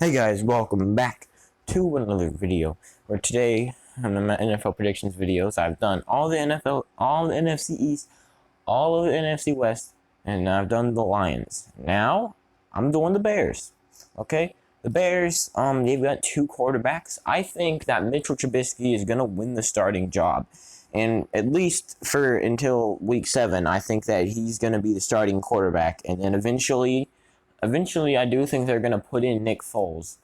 Hey guys, welcome back to another video where today on the NFL predictions videos I've done all the NFC East, all of the NFC West, and I've done the Lions. Now I'm doing the Bears. Okay? The Bears, they've got two quarterbacks. I think that Mitchell Trubisky is gonna win the starting job. And at least for until week 7, I think that he's gonna be the starting quarterback. And then eventually, I do think they're going to put in Nick Foles,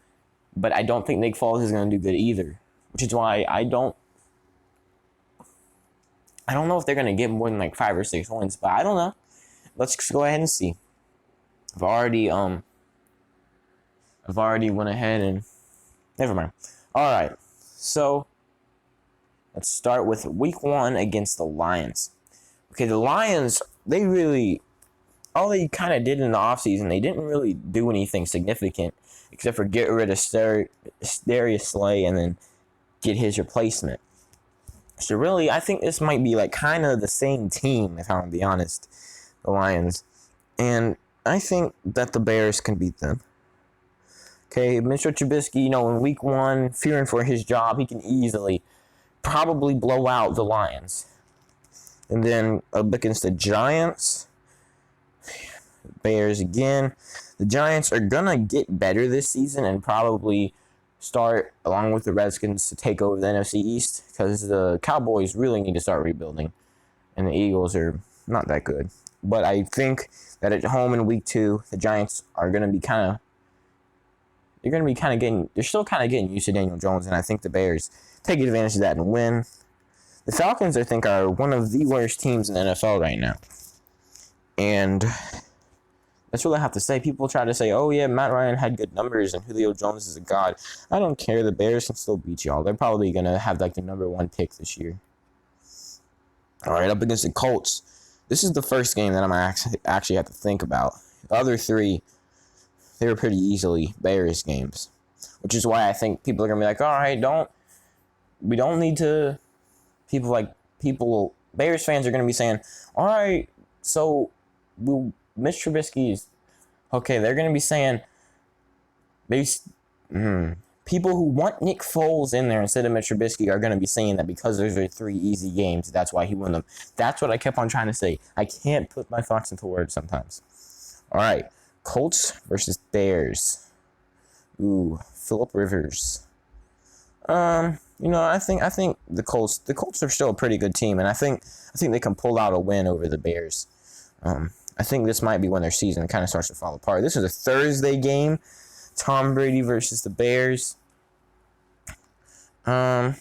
but I don't think Nick Foles is going to do good either, which is why I don't know if they're going to get more than like 5 or 6 wins, but I don't know. Let's go ahead and see. I've already went ahead and never mind. All right, so let's start with week 1 against the Lions. Okay, the Lions, all they kind of did in the offseason, they didn't really do anything significant except for get rid of Darius Slay and then get his replacement. So really, I think this might be like kind of the same team, if I'm going to be honest, the Lions. And I think that the Bears can beat them. Okay, Mitchell Trubisky, in week 1, fearing for his job, he can easily probably blow out the Lions. And then up against the Giants, Bears again. The Giants are gonna get better this season and probably start, along with the Redskins, to take over the NFC East because the Cowboys really need to start rebuilding, and the Eagles are not that good. But I think that at home in week 2, the Giants are gonna be they're still kind of getting used to Daniel Jones, and I think the Bears take advantage of that and win. The Falcons, I think, are one of the worst teams in the NFL right now, and that's what I have to say. People try to say, oh yeah, Matt Ryan had good numbers and Julio Jones is a god. I don't care. The Bears can still beat y'all. They're probably going to have like the number 1 pick this year. All right, up against the Colts. This is the first game that I'm actually have to think about. The other 3, they were pretty easily Bears games, which is why I think people are going to be like, all right, we don't need to, Bears fans are going to be saying, all right, so Mitch Trubisky is okay. They're going to be saying people who want Nick Foles in there instead of Mitch Trubisky are going to be saying that because those are 3 easy games, that's why he won them. That's what I kept on trying to say. I can't put my thoughts into words sometimes. All right, Colts versus Bears. Ooh, Phillip Rivers. I think the Colts are still a pretty good team, and I think they can pull out a win over the Bears. I think this might be when their season kind of starts to fall apart. This is a Thursday game. Tom Brady versus the Bears. Tampa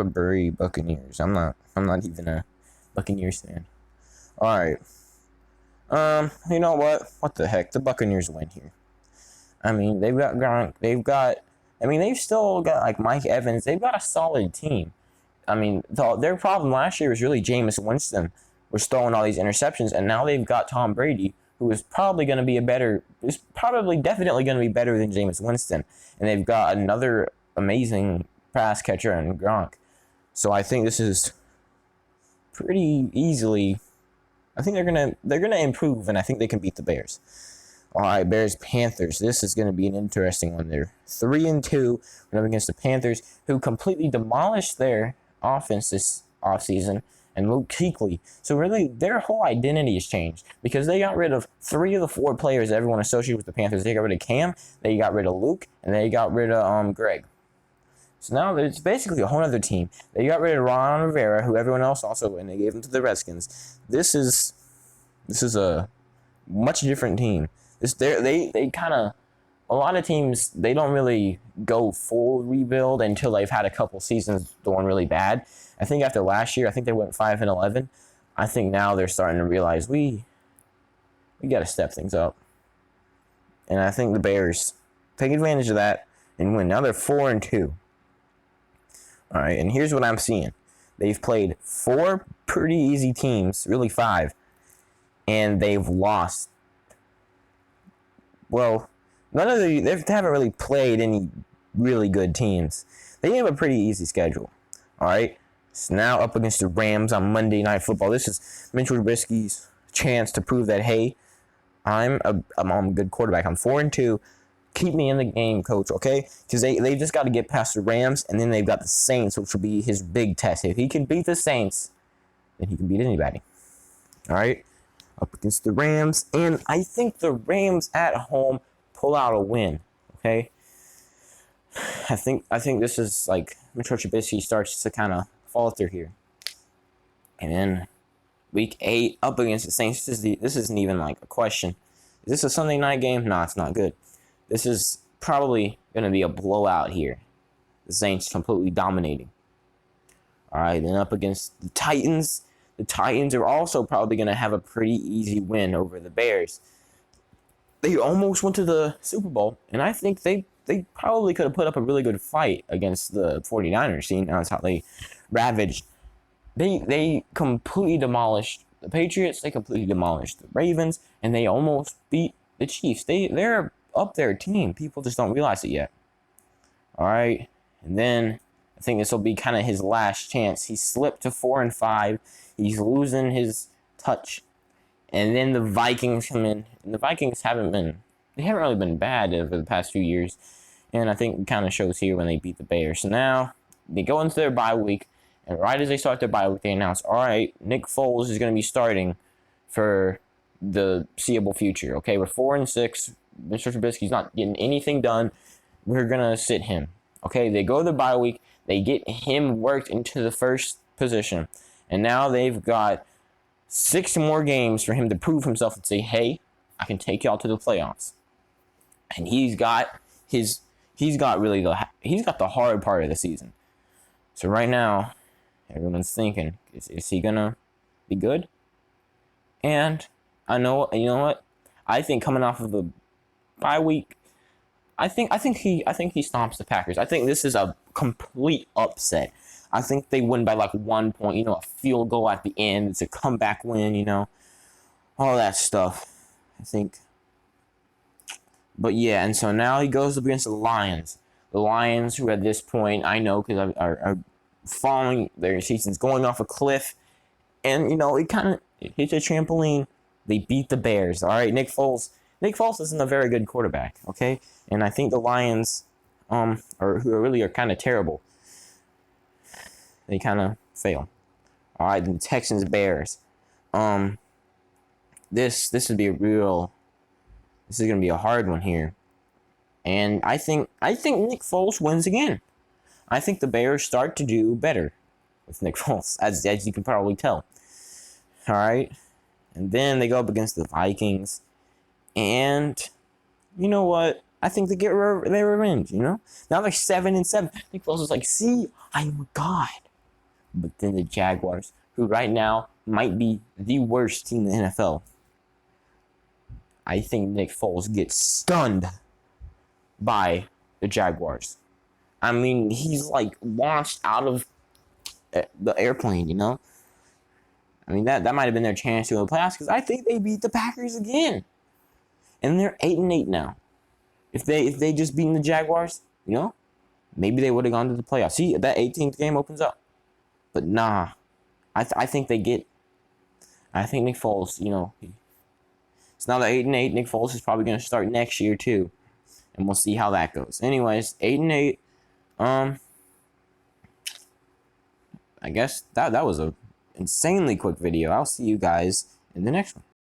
Bay Buccaneers. I'm not even a Buccaneers fan. All right. You know what? What the heck? The Buccaneers win here. I mean, they've got Gronk. They've still got like Mike Evans. They've got a solid team. I mean, their problem last year was really Jameis Winston was throwing all these interceptions, and now they've got Tom Brady, who is definitely going to be better than Jameis Winston, and they've got another amazing pass catcher in Gronk. So I think this is pretty easily. I think they're gonna improve, and I think they can beat the Bears. All right, Bears Panthers. This is going to be an interesting one. They're 3-2 up against the Panthers, who completely demolished their offense this offseason. And Luke Kuechly. So really, their whole identity has changed because they got rid of 3 of the 4 players everyone associated with the Panthers. They got rid of Cam, they got rid of Luke, and they got rid of Greg. So now it's basically a whole other team. They got rid of Ron Rivera, who everyone else also, and they gave him to the Redskins. This is a much different team. They kind of, a lot of teams, they don't really go full rebuild until they've had a couple seasons doing really bad. I think after last year, I think they went 5-11. I think now they're starting to realize we got to step things up. And I think the Bears take advantage of that and win. Now they're 4-2. All right, and here's what I'm seeing. They've played 4 pretty easy teams, really 5, and they've lost. Well, they haven't really played any really good teams. They have a pretty easy schedule. All right. It's now up against the Rams on Monday Night Football. This is Mitchell Trubisky's chance to prove that, hey, I'm a good quarterback. I'm 4-2. Keep me in the game, coach, okay? Because they just got to get past the Rams, and then they've got the Saints, which will be his big test. If he can beat the Saints, then he can beat anybody. All right? Up against the Rams, and I think the Rams at home pull out a win, okay? I think this is like Mitchell Trubisky starts to kind of falter here. And then week 8 up against the Saints, this isn't even like a question. Is this a Sunday night game? No, it's not good. This is probably going to be a blowout here. The Saints completely dominating. All right, then up against the Titans. The Titans are also probably going to have a pretty easy win over the Bears. They almost went to the Super Bowl, and I think they probably could have put up a really good fight against the 49ers, seeing that's how they ravaged. They completely demolished the Patriots. They completely demolished the Ravens, and they almost beat the Chiefs. They're up their team. People just don't realize it yet. All right, and then I think this will be kind of his last chance. He slipped to 4-5. He's losing his touch, and then the Vikings come in, and the Vikings haven't really been bad over the past few years, and I think it kind of shows here when they beat the Bears. So now they go into their bye week, and right as they start their bye week, they announce, all right, Nick Foles is going to be starting for the seeable future. Okay, we're 4-6. Mr. Trubisky's not getting anything done. We're going to sit him. Okay, they go to the bye week. They get him worked into the first position. And now they've got 6 more games for him to prove himself and say, hey, I can take y'all to the playoffs. And he's got the hard part of the season. So right now, everyone's thinking, is he going to be good? And you know what? I think coming off of the bye week, I think he stomps the Packers. I think this is a complete upset. I think they win by like 1 point, a field goal at the end. It's a comeback win, all that stuff. I think. But yeah, and so now he goes up against the Lions. The Lions, who at this point, I know because are falling, their season's going off a cliff. And, it hits a trampoline. They beat the Bears. All right, Nick Foles isn't a very good quarterback, okay? And I think the Lions, who are kind of terrible, they kind of fail. All right, then Texans, Bears. This is going to be a hard one here. And I think Nick Foles wins again. I think the Bears start to do better with Nick Foles, as you can probably tell. All right, and then they go up against the Vikings. And you know what? I think they get their revenge, Now they're 7-7. Nick Foles is like, see, I'm a god. But then the Jaguars, who right now might be the worst team in the NFL, I think Nick Foles gets stunned by the Jaguars. I mean, he's like launched out of the airplane, I mean, that might have been their chance to go to the playoffs, because I think they beat the Packers again. And they're 8-8 now. If they just beaten the Jaguars, maybe they would have gone to the playoffs. See, that 18th game opens up. But nah, I think Nick Foles, it's now that 8-8. Nick Foles is probably going to start next year too, and we'll see how that goes. Anyways, 8-8. I guess that was a insanely quick video. I'll see you guys in the next one.